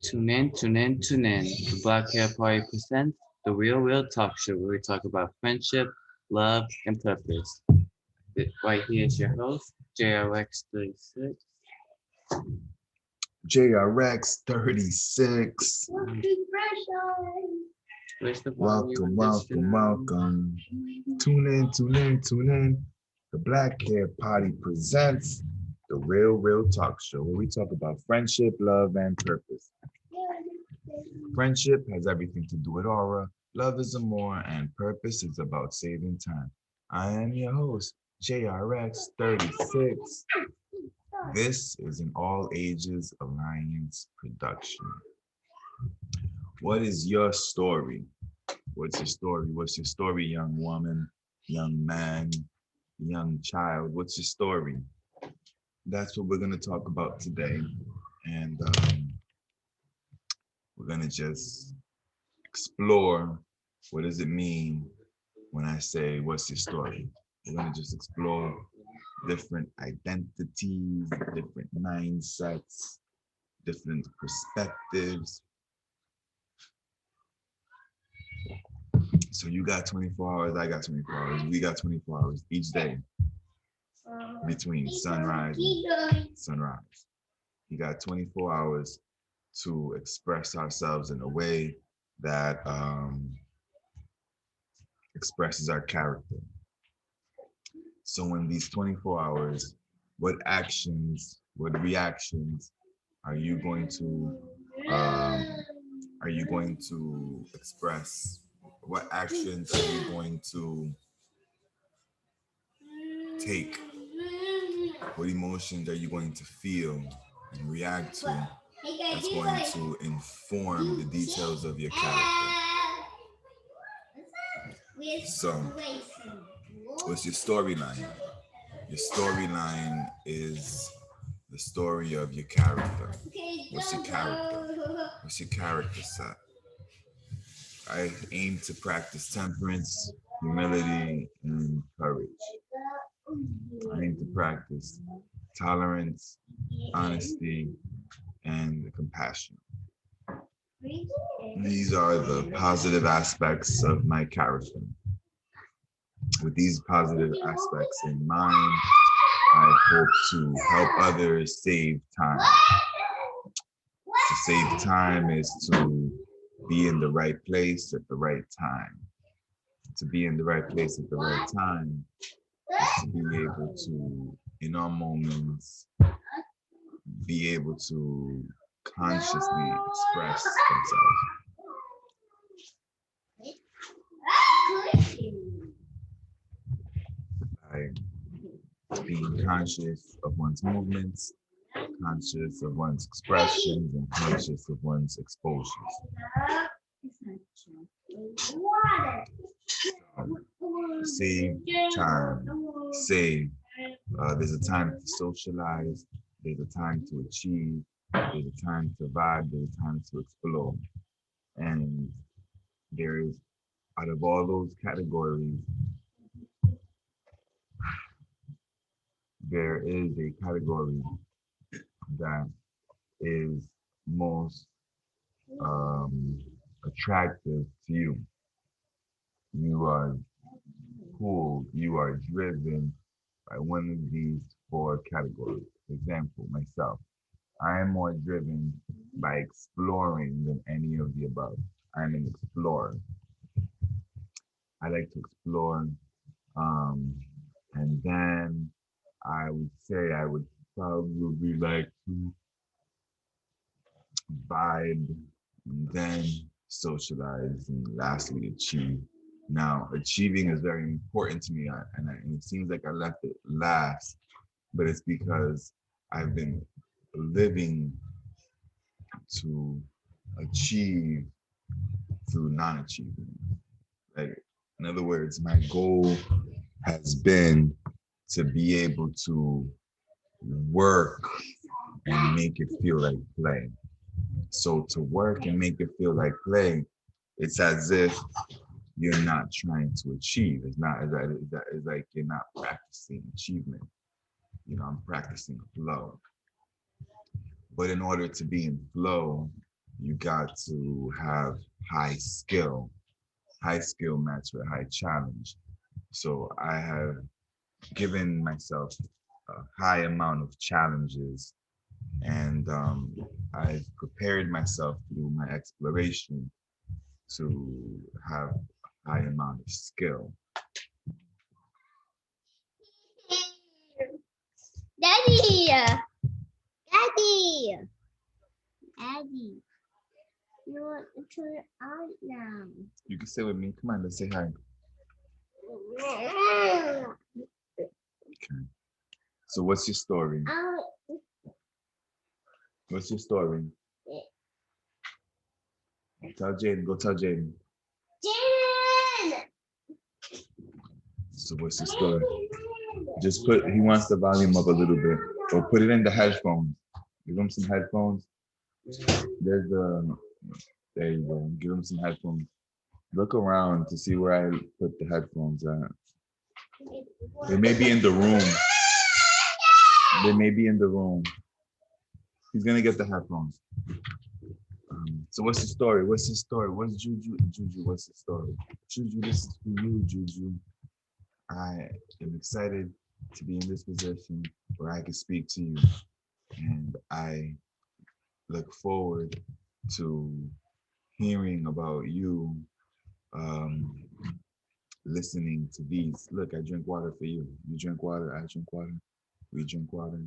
Tune in, tune in, tune in. The Black Hair Party presents the Real Talk Show, where we talk about friendship, love, and purpose. Right here is your host, JRX36. JRX 36. Where's the volume Welcome, on this welcome, welcome. Tune in, tune in, tune in. The Black Hair Party presents the Real Talk Show, where we talk about friendship, love, and purpose. Friendship has everything to do with aura, love is more, and purpose is about saving time. I am your host, JRX 36. This is an All Ages Alliance production. What is your story? What's your story? What's your story, young woman, young man, young child? What's your story? That's what we're going to talk about today. And we're going to just explore what does it mean when I say, what's your story? We're going to just explore different identities, different mindsets, different perspectives. So you got 24 hours, I got 24 hours, we got 24 hours each day between sunrise and sunrise. You got 24 hours to express ourselves in a way that expresses our character. So in these 24 hours, what actions, what reactions are you going to express? What actions are you going to take? What emotions are you going to feel and react to? That's going to inform the details of your character. So, what's your storyline? Your storyline is the story of your character. What's your character? What's your character set? I aim to practice temperance, humility, and courage. I aim to practice tolerance, honesty, and compassion. These are the positive aspects of my character. With these positive aspects in mind, I hope to help others save time. To save time is to be in the right place at the right time. To be in the right place at the right time is to be able to, in our moments, be able to consciously express themselves. By being conscious of one's movements, conscious of one's expressions, and conscious of one's exposures. Save time, save. There's a time to socialize, there's a time to achieve, there's a time to vibe, there's a time to explore. And there is, out of all those categories, there is a category that is most attractive to you. You are pulled, you are driven by one of these four categories. For example, myself, I am more driven by exploring than any of the above. I'm an explorer. I like to explore. And then I would say I would probably like to vibe, and then socialize, and lastly achieve. Now, achieving is very important to me, and it seems like I left it last, but it's because I've been living to achieve through non-achievement. Like, in other words, my goal has been to be able to work and make it feel like play. So to work and make it feel like play, it's as if you're not trying to achieve. It's like you're not practicing achievement. You know, I'm practicing flow. But in order to be in flow, you got to have high skill. High skill match with high challenge. So I have given myself a high amount of challenges, and I've prepared myself through my exploration to have a high amount of skill. Daddy, Daddy, Daddy. You want to turn out now. You can say with me, come on, let's say hi. Okay. So what's your story? What's your story? Tell Jaden, go tell Jaden. Jaden! So what's your story? Just put, he wants the volume up a little bit. Or put it in the headphones. Give him some headphones. There's the, there you go. Give him some headphones. Look around to see where I put the headphones at. They may be in the room. They may be in the room. He's gonna get the headphones. So what's the story? What's the story? What's Juju? Juju, what's the story? Juju, this is for you, Juju. I am excited to be in this position where I can speak to you. And I look forward to hearing about you listening to these. Look, I drink water for you. You drink water, I drink water. We drink water.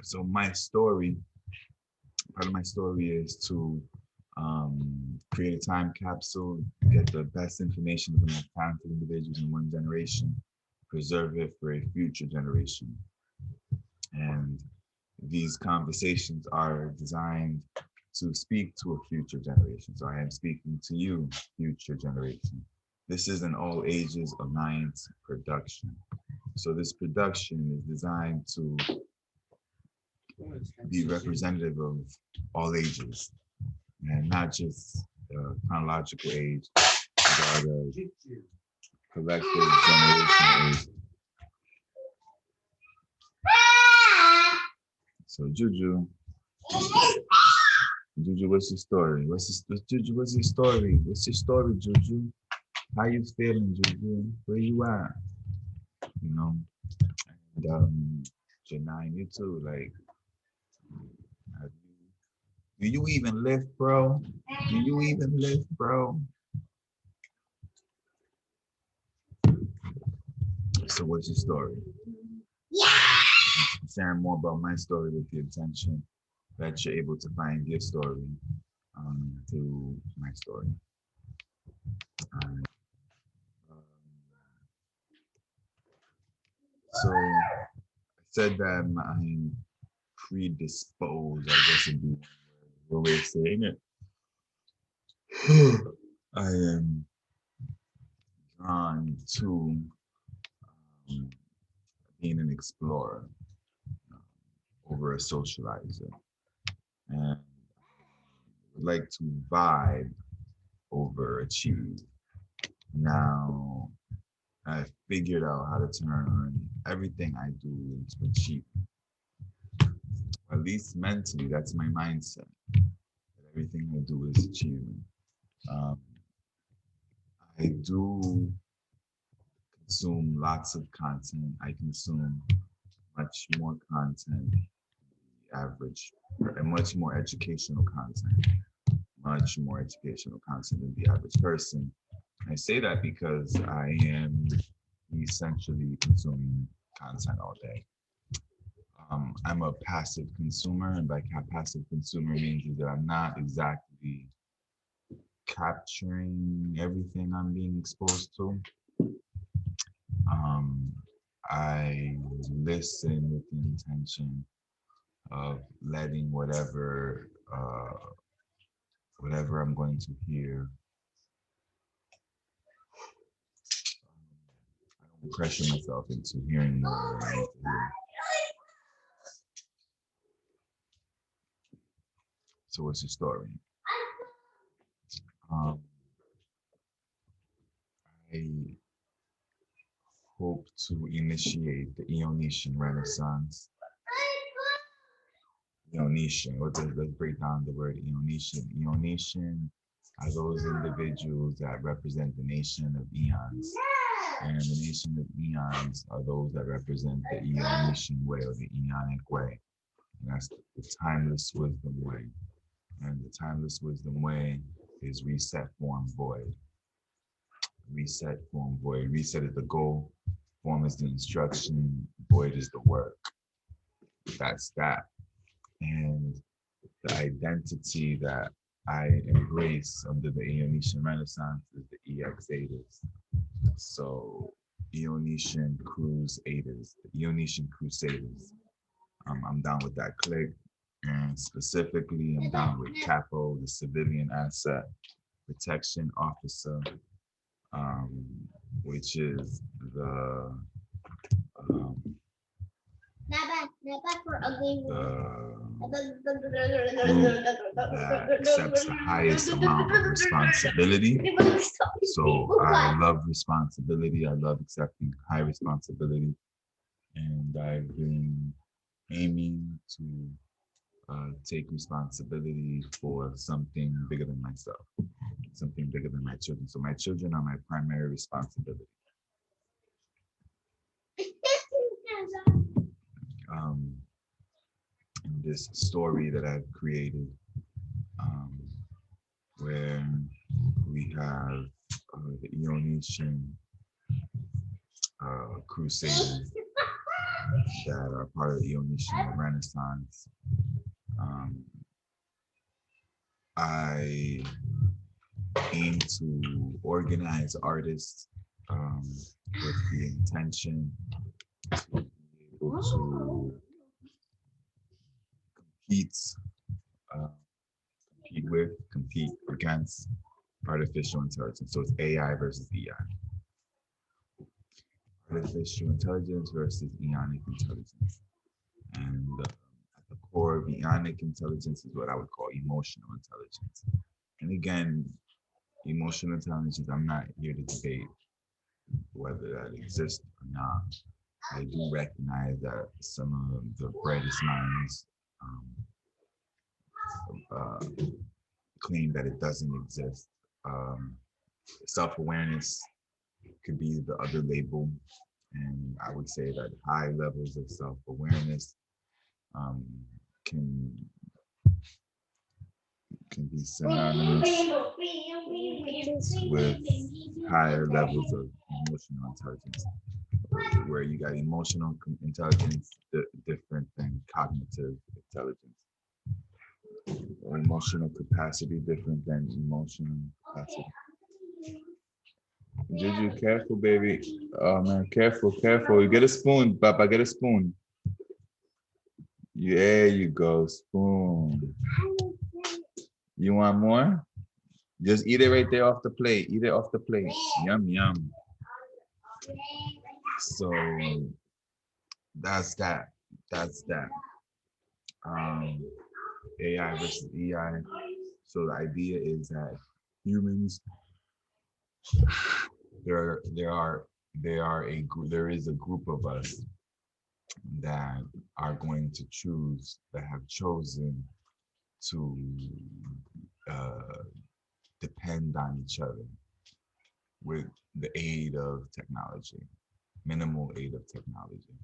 So my story, part of my story is to create a time capsule, get the best information from the most talented individuals in one generation, preserve it for a future generation. And these conversations are designed to speak to a future generation. So I am speaking to you, future generation. This is an all ages alliance production. So this production is designed to be representative of all ages and not just chronological age, but collective generation age. So Juju, what's your story? Juju, what's your story? What's your story, Juju? How you feeling, Juju? Where you at? You know, and Janine, you too. Like, do you even lift, bro? Do you even lift, bro? So what's your story? Yeah! Sharing more about my story with the intention that you're able to find your story through my story. So I said that I'm predisposed, I guess would be the way of saying it. I am drawn to being an explorer over a socializer, and would like to vibe over achieve. Now, I figured out how to turn everything I do into achievement. At least mentally, that's my mindset. That everything I do is achievement. I do consume lots of content. I consume much more content than the average, and much more educational content. Much more educational content than the average person. I say that because I am essentially consuming content all day. I'm a passive consumer, and by passive consumer means is that I'm not exactly capturing everything I'm being exposed to. I listen with the intention of letting whatever I'm going to hear. I don't pressure myself into hearing more. I need to hear. So what's your story? I hope to initiate the Eonesian Renaissance. Eonesian, let's break down the word Eonesian. Eonesian are those individuals that represent the nation of eons. And the nation of eons are those that represent the Eonesian way or the Eonic way. And that's the timeless wisdom way. And the timeless wisdom way is reset, form, void. Reset, form, void. Reset is the goal, form is the instruction, void is the work. That's that. And the identity that I embrace under the Eonesian Renaissance is the EX8ers. So Eonesian Crusaders, the Eonesian Crusaders. I'm down with that clique. And specifically, I'm down with Capo, the civilian asset protection officer, which is the that accepts the highest amount of responsibility. So I love responsibility. I love accepting high responsibility. And I've been aiming to take responsibility for something bigger than myself, something bigger than my children. So my children are my primary responsibility. In this story that I've created, where we have the Eonesian Crusaders that are part of the Eonesian Renaissance. I aim to organize artists with the intention to be able to compete against artificial intelligence. So it's AI versus EI. Artificial intelligence versus Eonic intelligence. And at the core of Eonic intelligence is what I would call emotional intelligence. And again, emotional intelligence, I'm not here to debate whether that exists or not. I do recognize that some of the brightest minds claim that it doesn't exist. Self-awareness could be the other label. And I would say that high levels of self-awareness can be synonymous with higher levels of emotional intelligence, where you got emotional intelligence different than cognitive intelligence. Or emotional capacity different than emotional capacity. Juju, careful, baby. Oh man, careful, careful. You get a spoon, Papa, get a spoon. There you go, spoon. You want more? Just eat it right there off the plate. Eat it off the plate. Yum, yum. So that's that. That's that. AI versus EI. So the idea is that humans, there is a group of us that are going to choose, that have chosen to depend on each other with the aid of technology, minimal aid of technology,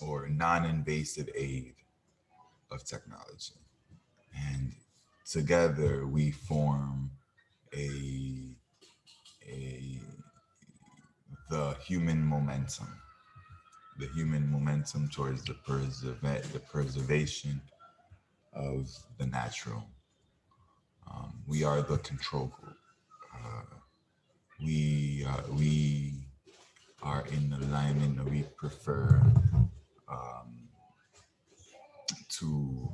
or non-invasive aid of technology. And together we form the human momentum towards the preservation of the natural. We are the control group. We are in alignment, and we prefer to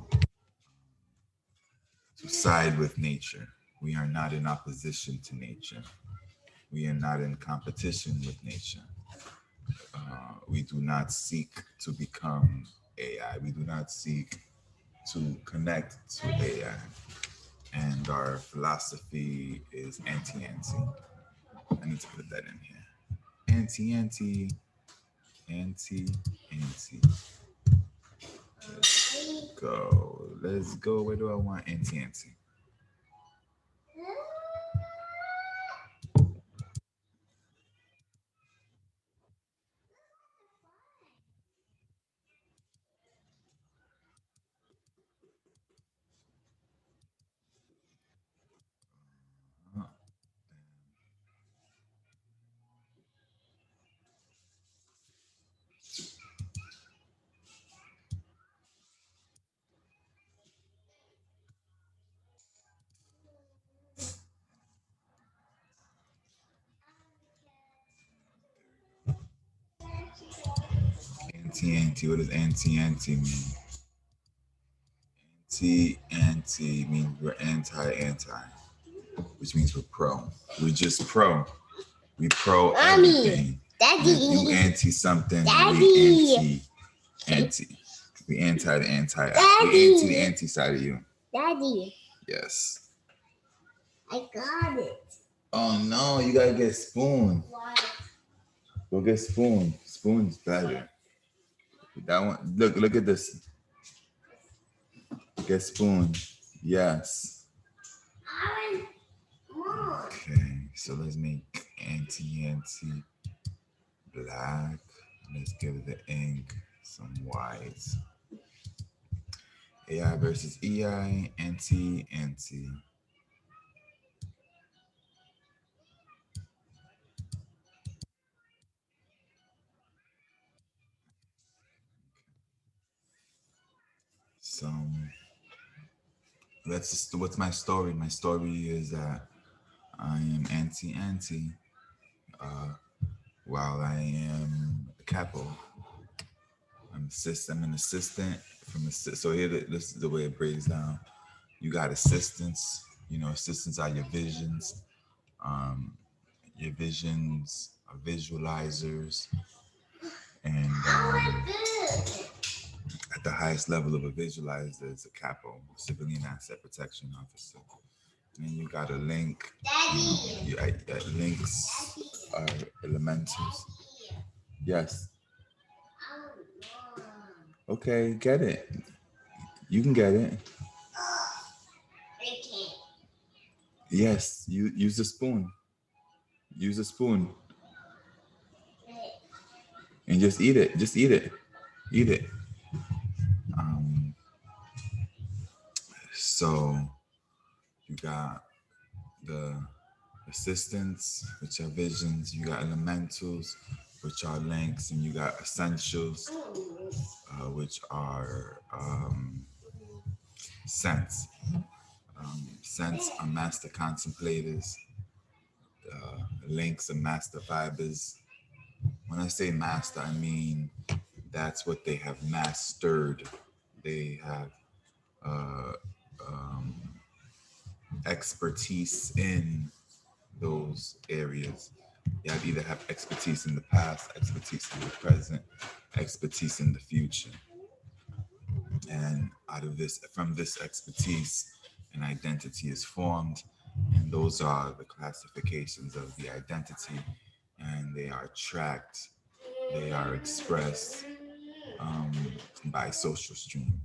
side with nature. We are not in opposition to nature. We are not in competition with nature. We do not seek to become AI. We do not seek to connect to AI. And our philosophy is anti-anti. I need to put that in here. Auntie, auntie, auntie, auntie. Let's go. Let's go. Where do I want auntie, auntie? Anti, anti. What does anti, anti mean? Anti, anti means we're anti, anti, which means we're pro. We're just pro. We pro Mommy, everything. Daddy. And if you anti something, Daddy. we anti. We anti the anti. Daddy. We anti the anti side of you. Daddy, Yes. I got it. Oh no, you gotta get spoon. Why? Go get spoon. Spoon's better. That one. Look at this. Get spoon. Yes. Okay, so let's make anti black. Let's give the ink some white. AI versus EI, anti. So what's my story? My story is that I am anti, while I am a capo. I'm an assistant so here this is the way it breaks down. You got assistants, assistants are your visions. Your visions are visualizers, and at the highest level of a visualizer is a capo, civilian asset protection officer. And then you got a link. Links are elementals. Yes. Okay, get it. You can get it. I can't. Yes, you use a spoon. Use a spoon. And just eat it. Just eat it. Eat it. So you got the assistants, which are visions. You got elementals, which are links, and you got essentials, which are sense. Sense are master contemplators. Links are master vibers. When I say master, I mean that's what they have mastered. They have expertise in those areas. You either have expertise in the past, expertise in the present, expertise in the future. And from this expertise, an identity is formed, and those are the classifications of the identity, and they are tracked, they are expressed by social stream.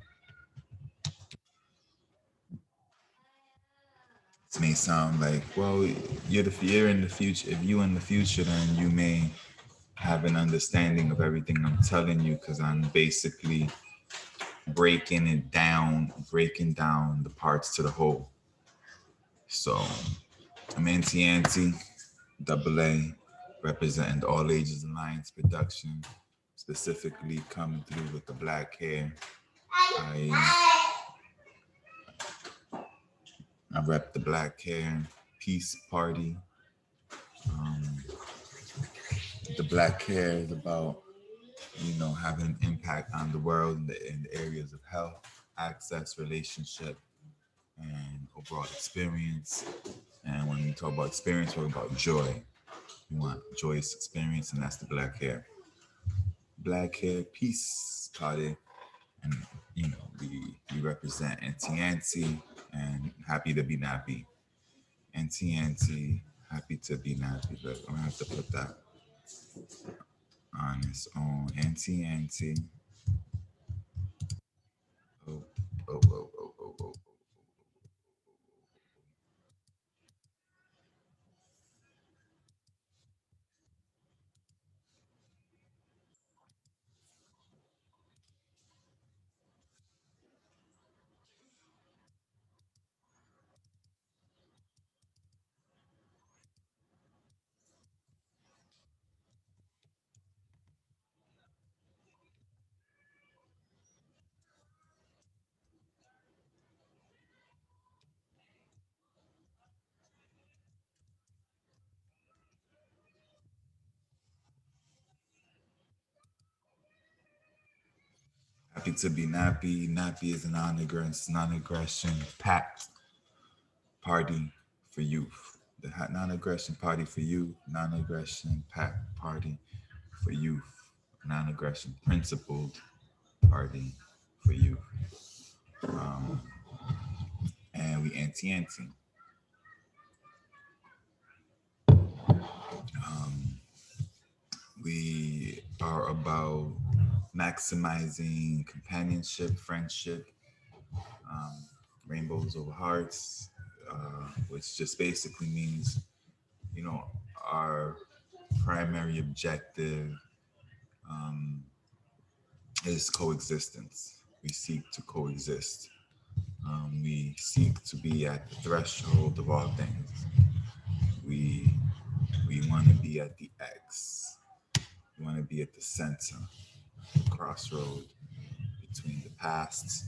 This may sound like, well, you're in the future. If you're in the future, then you may have an understanding of everything I'm telling you, because I'm basically breaking down the parts to the whole. So I'm anti, double A, representing All Ages Alliance production, specifically coming through with the black hair. I rep the black hair peace party. The black hair is about, having an impact on the world in the areas of health, access, relationship, and overall experience. And when we talk about experience, we're about joy. We want joyous experience, and that's the black hair. Black hair peace party. And, we represent anti, and happy to be nappy. Anti, happy to be nappy. But I'm going to have to put that. on its own. Auntie. Oh, oh. Happy to be nappy. Nappy is a non-aggression pact party for youth. The non-aggression party for youth. Non-aggression pact party for youth. Non-aggression principled party for youth. And we anti. We are about maximizing companionship, friendship, rainbows over hearts, which just basically means, our primary objective is coexistence. We seek to coexist. We seek to be at the threshold of all things. We want to be at the X. We want to be at the center, the crossroad between the past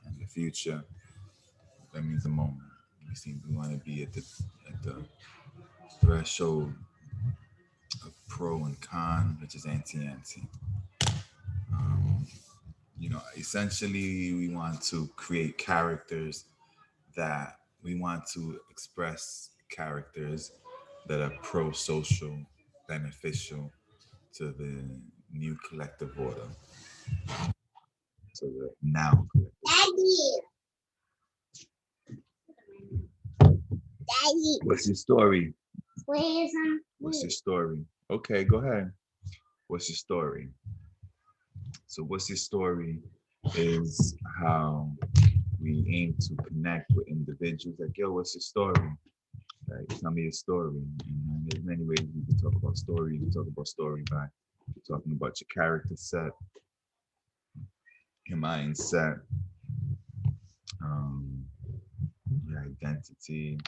and the future. That means a moment. We want to be at the threshold of pro and con, which is anti. Essentially, we want to create characters that we want to express characters that are pro-social, beneficial to the new collective order, to the now collective. Daddy. What's your story? Where's What's your story? Okay, go ahead. What's your story? So what's your story is how we aim to connect with individuals. Like, yo, what's your story? Like, tell me your story. And there's many ways we can talk about story. You can talk about story by talking about your character set, your mindset, your identity,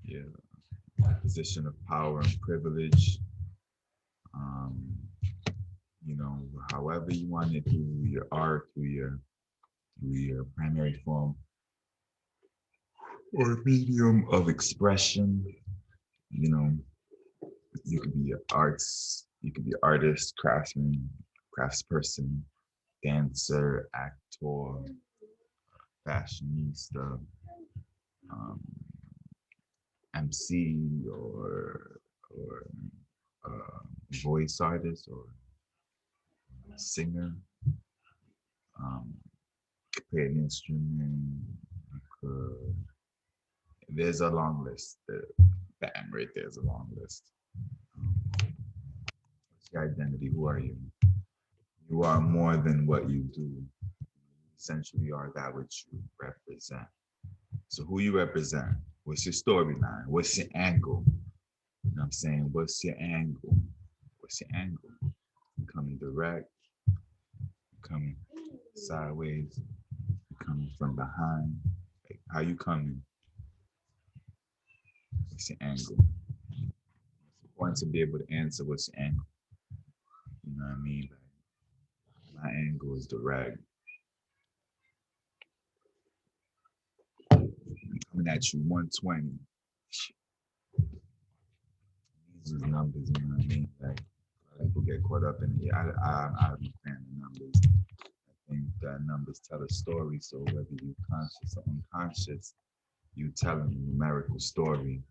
your position of power and privilege. However you want to do your art through your primary form or medium of expression. You could be you could be artist, craftsman, craftsperson, dancer, actor, fashionista, um, MC, or voice artist or singer. Play an instrument. There's a long list. Bam, right there's a long list. What's your identity? Who are you? You are more than what you do. You essentially are that which you represent. So who you represent? What's your storyline? What's your angle? You know what I'm saying? What's your angle? What's your angle? You coming direct? You coming sideways? You coming from behind? Like, how you coming? What's your angle? It's important to be able to answer what's your angle. You know what I mean? Like, my angle is direct. I'm coming at you 120. These are numbers, you know what I mean? Like, people get caught up in it. I'm a fan of numbers. I think that numbers tell a story. So whether you're conscious or unconscious, you telling a numerical story.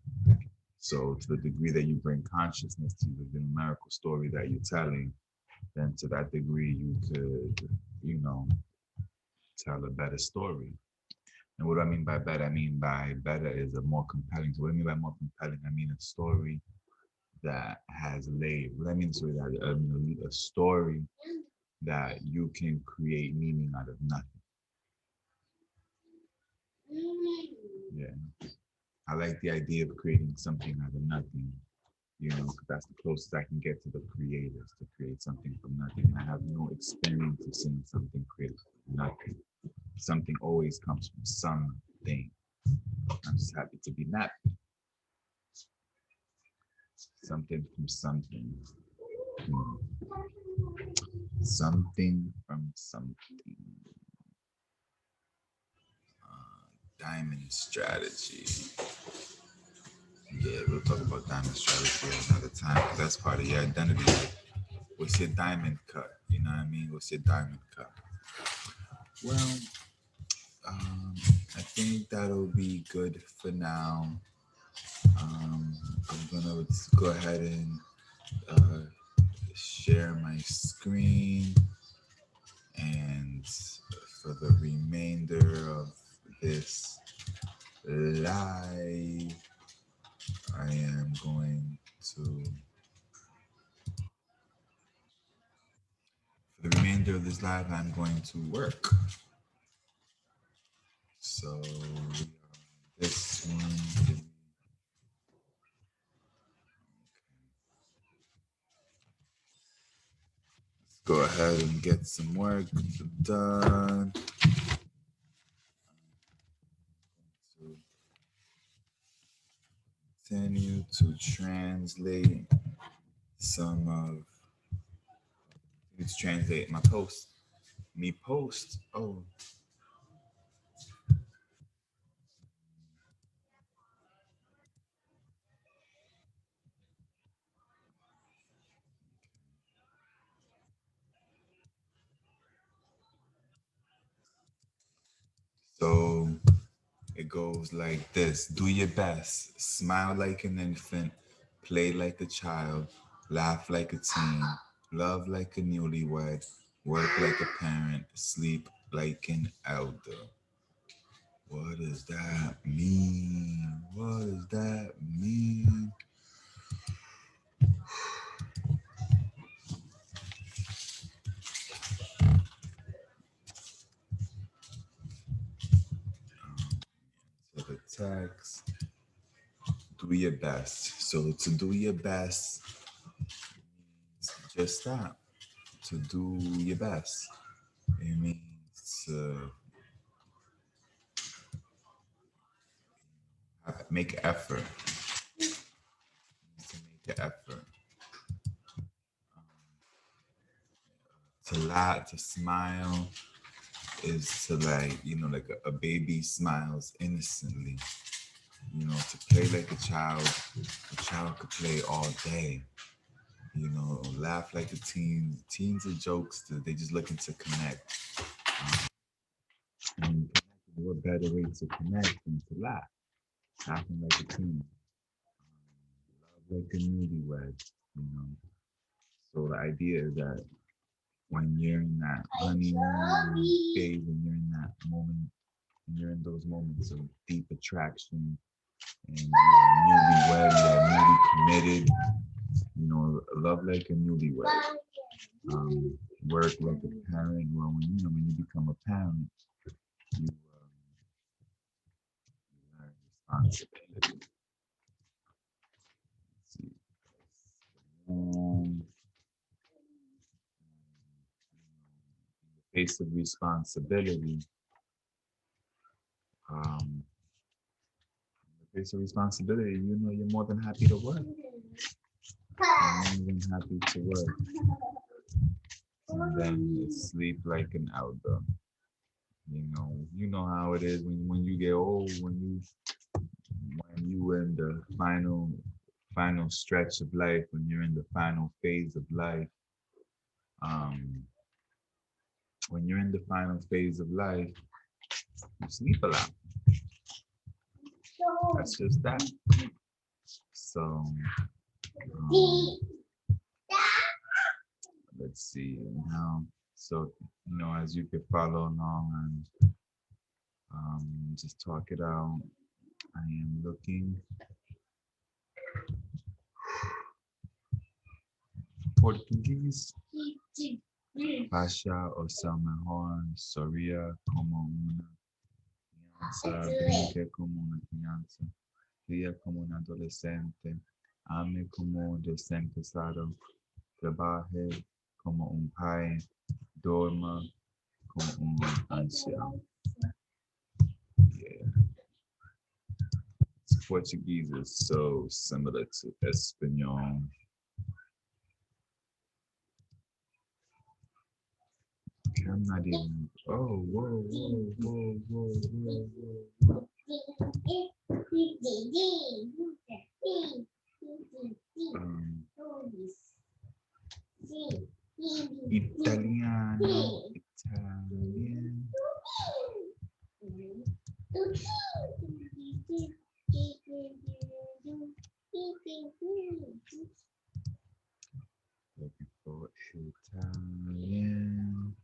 So to the degree that you bring consciousness to the numerical story that you're telling, then to that degree you could, tell a better story. And what do I mean by better? I mean by better is a more compelling. So what do I mean by more compelling? I mean a story that has laid. What I mean, so that a story that you can create meaning out of nothing. Yeah, I like the idea of creating something out of nothing. You know, 'cause that's the closest I can get to the creators to create something from nothing. I have no experience of seeing something created from nothing. Something always comes from something. I'm just happy to be that. Something from something. Hmm. Something from something. Diamond strategy. Yeah, we'll talk about diamond strategy another time because that's part of your identity. Like, what's your diamond cut? You know what I mean? What's your diamond cut? Well, um, I think that'll be good for now. I'm gonna go ahead and uh, share my screen, and for the remainder of this live, I am going to, for the remainder of this live, I'm going to work. So this one, go ahead and get some work done. So continue to translate some of, let's translate my post. Me post. Oh, so it goes like this. Do your best. Smile like an infant. Play like a child. Laugh like a teen. Love like a newlywed. Work like a parent. Sleep like an elder. What does that mean? What does that mean? So the text, do your best. So to do your best, just that. To do your best. It means to make effort. To make an effort. To laugh, to smile is to like, like a baby smiles innocently. To play like a child could play all day. Laugh like a teen. Teens are jokesters. They just looking to connect. And what better way to connect than to laugh? Laughing like a teen. Love like a newlywed, you know. So the idea is that when you're in that honeymoon phase, when you're in that moment, when you're in those moments of deep attraction and you're newlywed, you're newly committed, love like a newlywed. Work like a parent. Well, when you become a parent, you learn responsibility. Let's see. Um, in the face of responsibility, in the face of responsibility, you're more than happy to work. You're more than happy to work. And then sleep like an elder. You know how it is when you get old, when you in the final stretch of life, when you're in the final phase of life, um, when you're in the final phase of life, you sleep a lot. That's just that. So let's see now. So as you can follow along and just talk it out. I am looking Portuguese. Pasha o ser mejor soría como una crianza, brinque como una crianza, ría como un adolescente, ame como un desempezado, trabaje como un pai, duerma como un anciano. Yeah. Portuguese is so similar to Espanol. I'm not even. Oh, whoa, whoa, whoa, whoa, whoa, whoa. Italiano, Italian. Looking for Italian.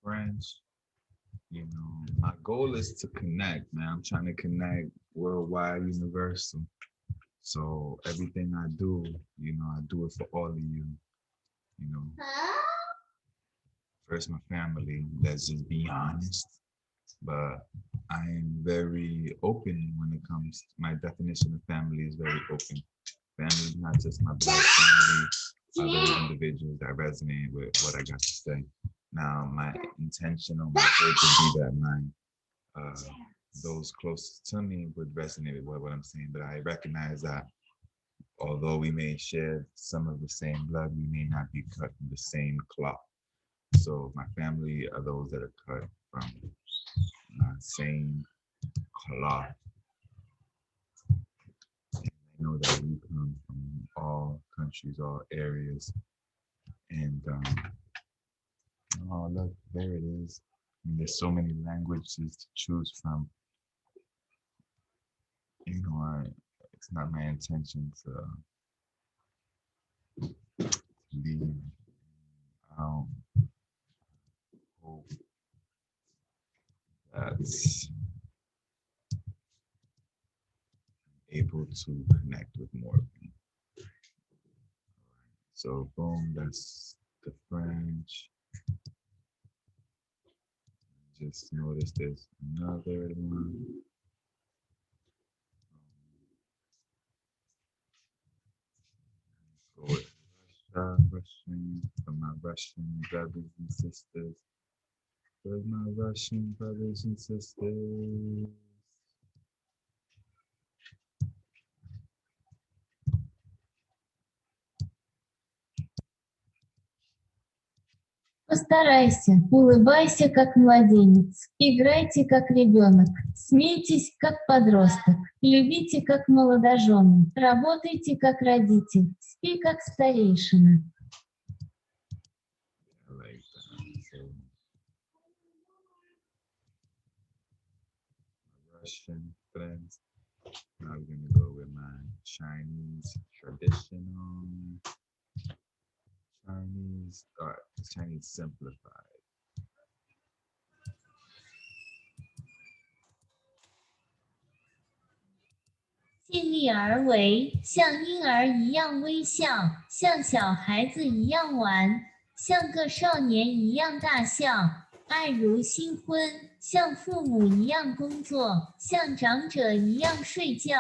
French. You know, my goal is to connect, man. I'm trying to connect worldwide, universal. So everything I do, you know, I do it for all of you. You know, first my family. Let's just be honest. But I am very open when it comes. My definition of family is very open. Family is not just my blood family. Are those individuals that resonate with what I got to say. Now, my intention or my hope would be that those closest to me would resonate with what I'm saying. But I recognize that although we may share some of the same blood, we may not be cut from the same cloth. So my family are those that are cut from the same cloth. And I know that we come from all countries, all areas. And oh, look, there it is. I mean, there's so many languages to choose from. You know, it's not my intention to leave. Hope that's able to connect with more of you. So boom, that's the French. Just notice there's another one. Go with Russian, for my Russian brothers and sisters. For my Russian brothers and sisters. Постарайся, улыбайся, как младенец, играйте, как ребенок, смейтесь, как подросток, любите, как молодожены, работайте, как родитель, спи, как старейшина. I like that. So, my Russian friends. Now we're gonna go with my Chinese traditional, Chinese simplified. 尽力而为，像婴儿一样微笑，像小孩子一样玩，像个少年一样大笑，爱如新婚，像父母一样工作，像长者一样睡觉。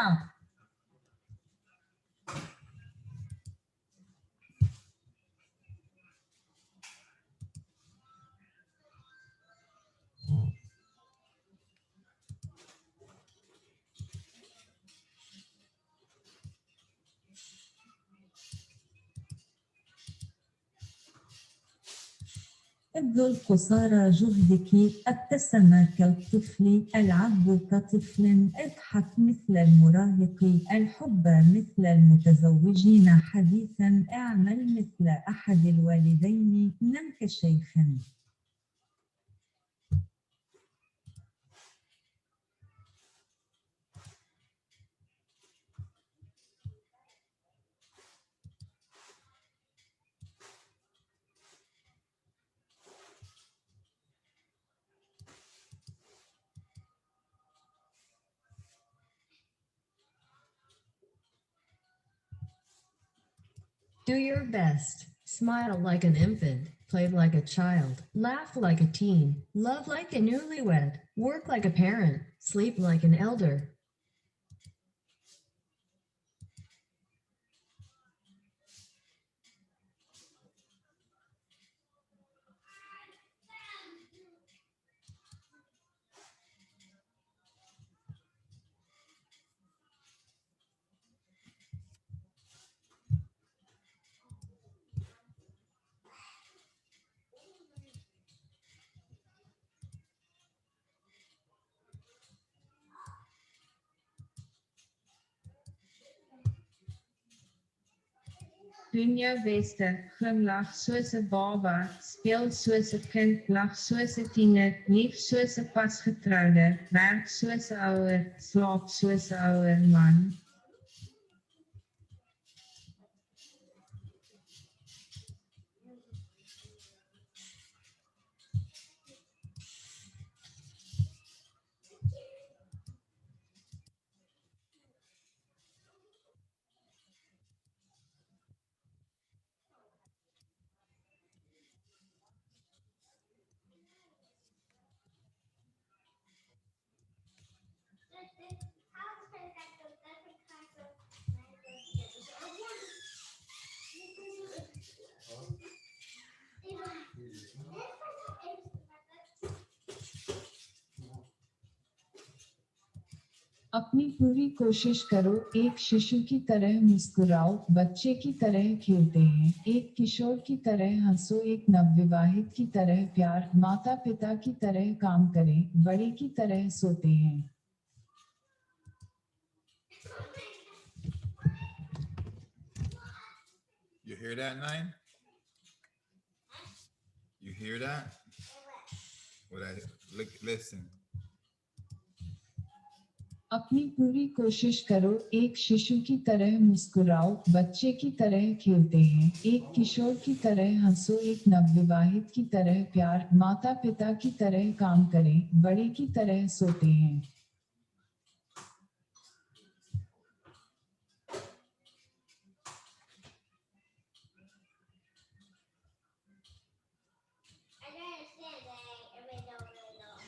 ابذل قصارى جهدك، ابتسم كالطفل، العب كطفل، اضحك مثل المراهق، الحب مثل المتزوجين حديثا، اعمل مثل أحد الوالدين، نم كشيخ. Do your best. Smile like an infant. Play like a child. Laugh like a teen. Love like a newlywed. Work like a parent. Sleep like an elder. Doen jou beste, glimlag soos 'n baba, speel soos 'n kind, lag soos 'n tiener, lief soos 'n pasgetroude, werk soos 'n ouer, slaap soos 'n ouer man. अपनी पूरी कोशिश करो, एक शिशु की तरह मुस्कुराओ, बच्चे की तरह खेलते हैं, एक किशोर की तरह हंसो, एक नवविवाहित की तरह प्यार, माता पिता की तरह काम करें, बड़े की तरह सोते हैं. You hear that, Nine? You hear that? What I look, listen. अपनी पूरी कोशिश करो, एक शिशु की तरह मुस्कुराओ, बच्चे की तरह खेलते हैं, एक किशोर की तरह हंसो, एक नवविवाहित की तरह प्यार, माता पिता की तरह काम करें, बड़े की तरह सोते हैं. I don't understand that. I really don't really know.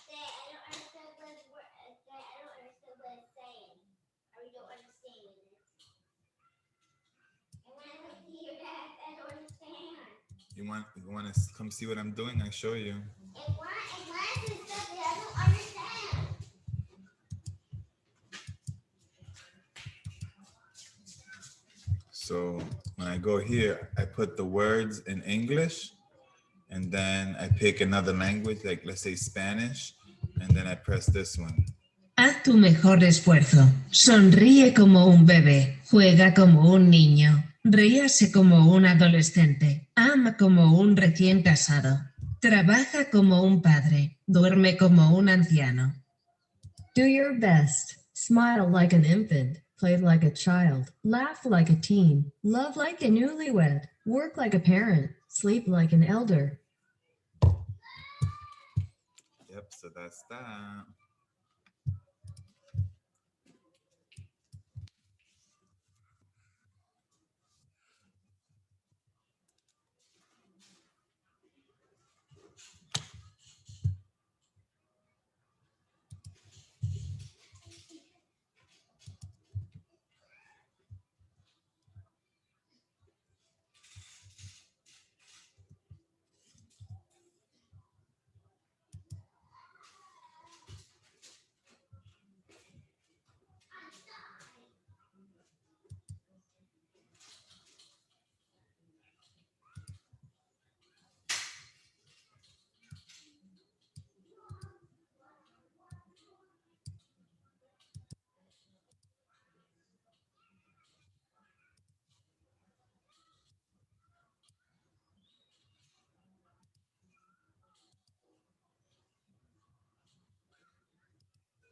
Dad, I don't understand what it's Dad, I don't understand what it's saying. I really don't understand it. And when I look to you, Dad, I don't understand. You want to come see what I'm doing? I show you. And why is it stuff that I don't understand? So when I go here, I put the words in English, and then I pick another language, like let's say Spanish, and then I press this one. Haz tu mejor esfuerzo. Sonríe como un bebé. Juega como un niño. Ríase como un adolescente. Ama como un recién casado. Trabaja como un padre. Duerme como un anciano. Do your best. Smile like an infant. Play like a child. Laugh like a teen. Love like a newlywed. Work like a parent. Sleep like an elder. Yep, so that's that.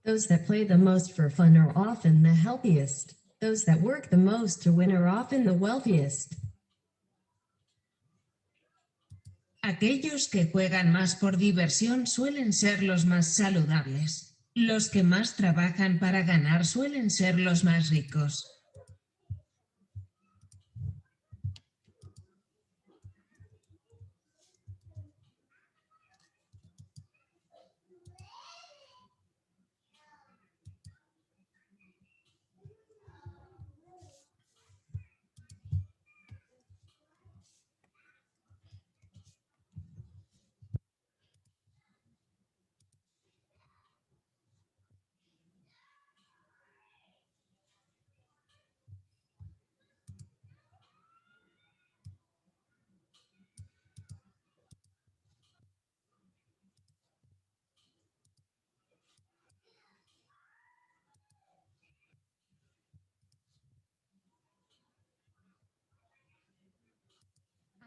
Those that play the most for fun are often the healthiest. Those that work the most to win are often the wealthiest. Aquellos que juegan más por diversión suelen ser los más saludables. Los que más trabajan para ganar suelen ser los más ricos.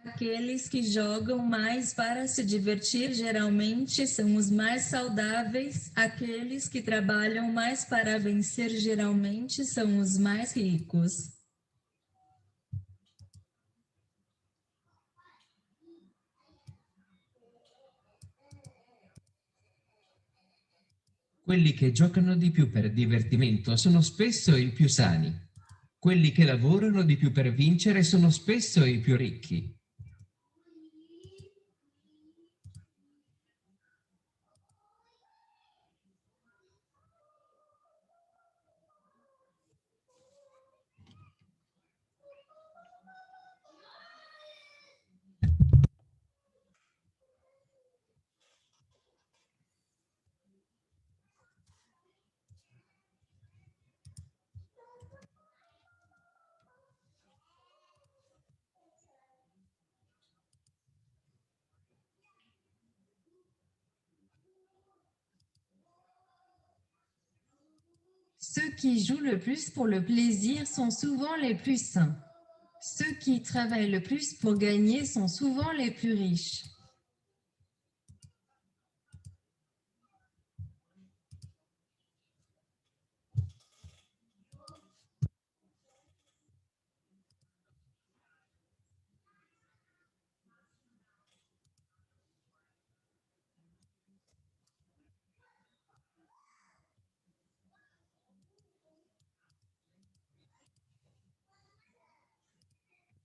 Aqueles que jogam mais para se divertir geralmente são os mais saudáveis. Aqueles que trabalham mais para vencer geralmente são os mais ricos. Quelli che giocano di più per divertimento sono spesso i più sani. Quelli che lavorano di più per vincere sono spesso i più ricchi. Ceux qui jouent le plus pour le plaisir sont souvent les plus sains. Ceux qui travaillent le plus pour gagner sont souvent les plus riches.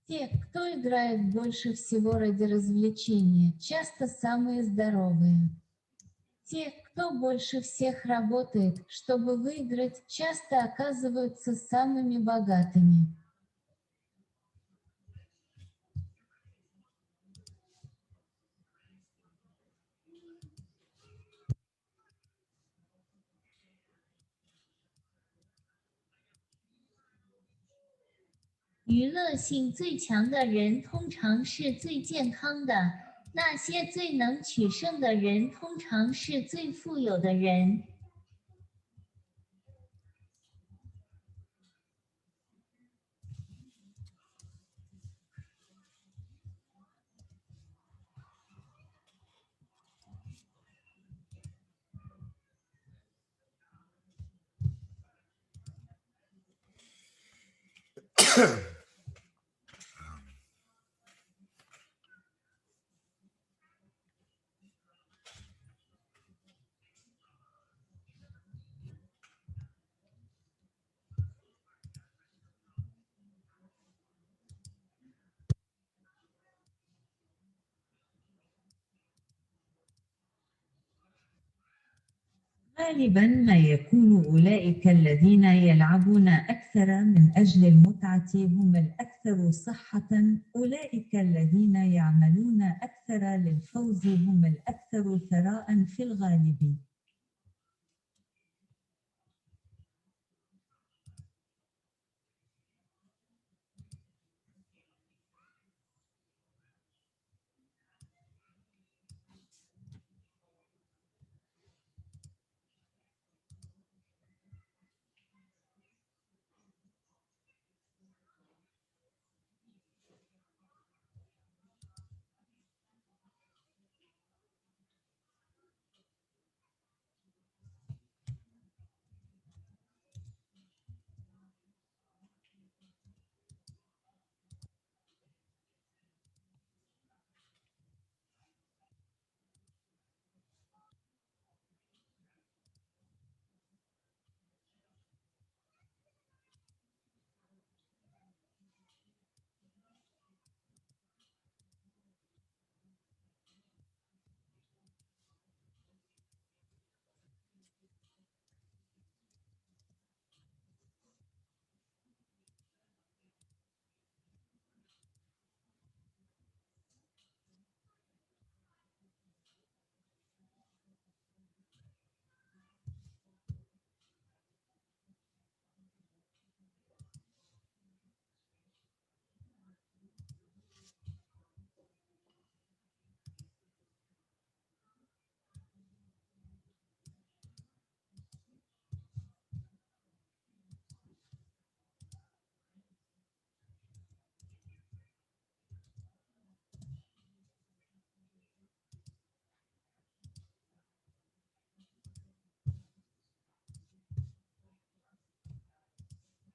Те, кто играет больше всего ради развлечения, часто самые здоровые. Те, кто больше всех работает, чтобы выиграть, часто оказываются самыми богатыми. “娱乐性最强的人通常是最健康的，那些最能取胜的人通常是最富有的人。” غالبا ما يكون أولئك الذين يلعبون أكثر من أجل المتعة هم الأكثر صحة. أولئك الذين يعملون أكثر للفوز هم الأكثر ثراء في الغالب.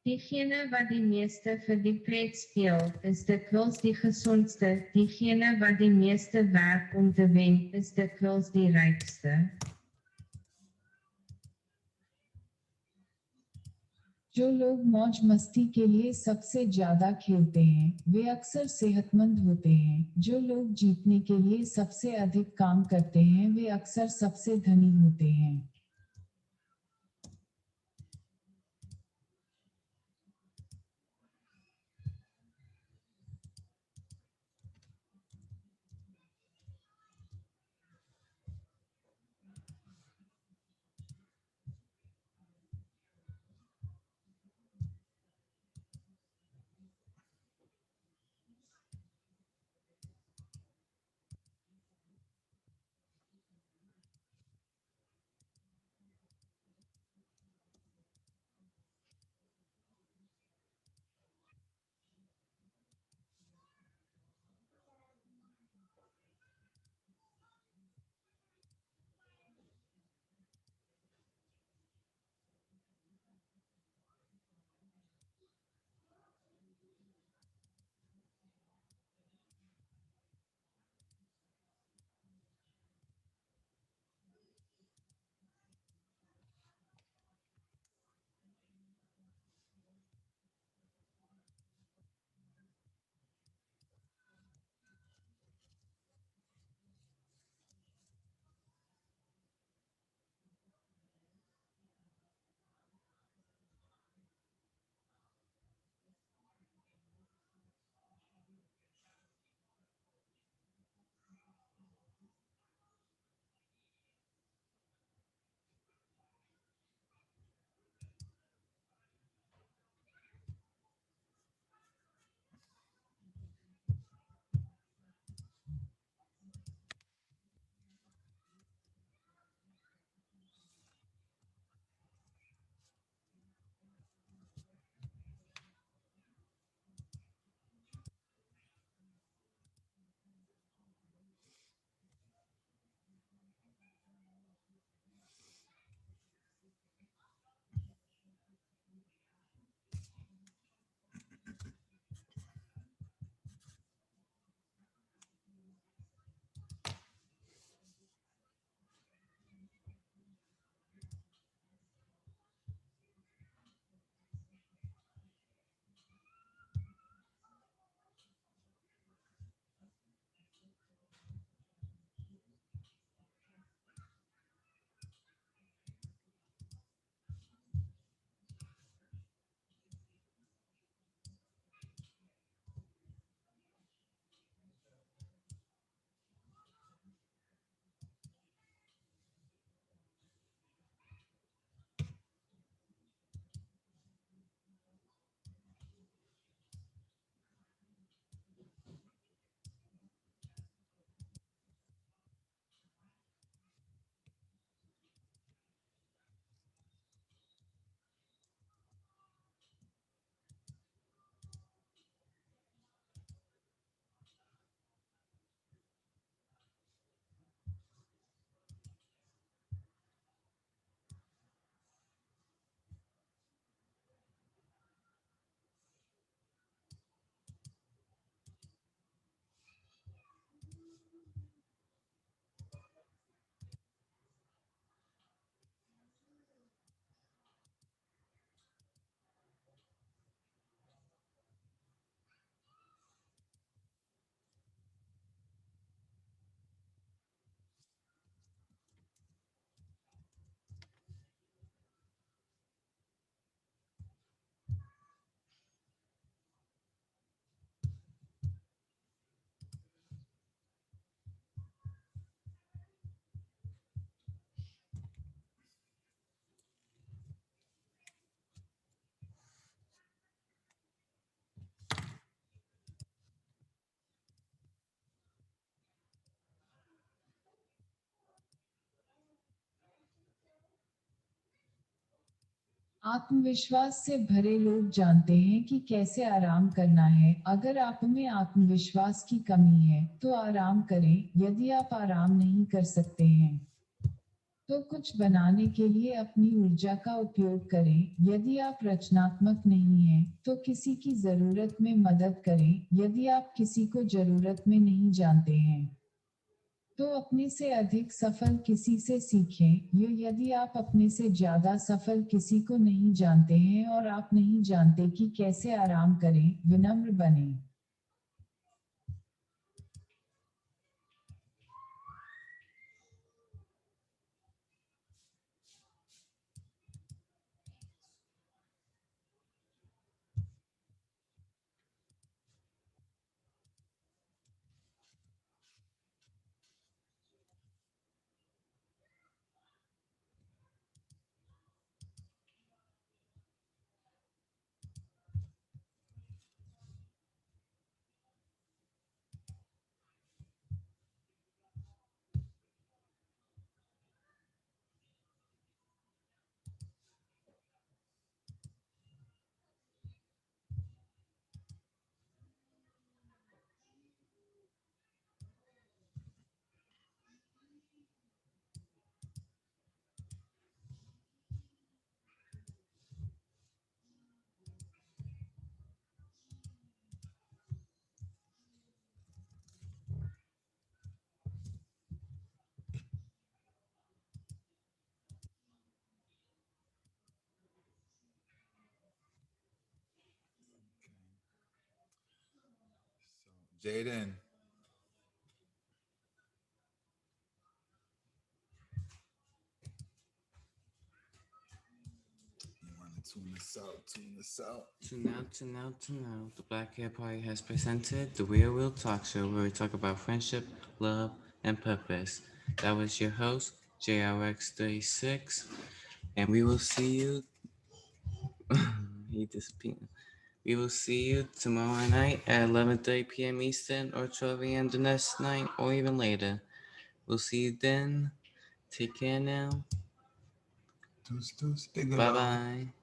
Diegene wat die meeste vir die pret speel, is dikwels die gesondste. Diegene wat die meeste werk om te wen, is dikwels die rykste. जो लोग मौज मस्ती के लिए सबसे ज्यादा खेलते हैं वे अक्सर सेहतमंद होते हैं। जो लोग जीतने के लिए सबसे अधिक काम करते हैं वे अक्सर सबसे धनी होते हैं। आत्मविश्वास से भरे लोग जानते हैं कि कैसे आराम करना है। अगर आप में आत्मविश्वास की कमी है, तो आराम करें। यदि आप आराम नहीं कर सकते हैं, तो कुछ बनाने के लिए अपनी ऊर्जा का उपयोग करें। यदि आप रचनात्मक नहीं हैं, तो किसी की जरूरत में मदद करें। यदि आप किसी को जरूरत में नहीं जानते हैं, तो अपने से अधिक सफल किसी से सीखें। यदि आप अपने से ज्यादा सफल किसी को नहीं जानते हैं और आप नहीं जानते कि कैसे आराम करें, विनम्र बनें। Jaden. You want to tune this out, tune this out. To now, the Black Hair Party has presented the Real Will Talk Show, where we talk about friendship, love, and purpose. That was your host, JRX36, and we will see you. He disappeared. We will see you tomorrow night at 11:30 p.m. Eastern or 12 a.m. the next night or even later. We'll see you then. Take care now. Deuce, deuce, big Bye bye.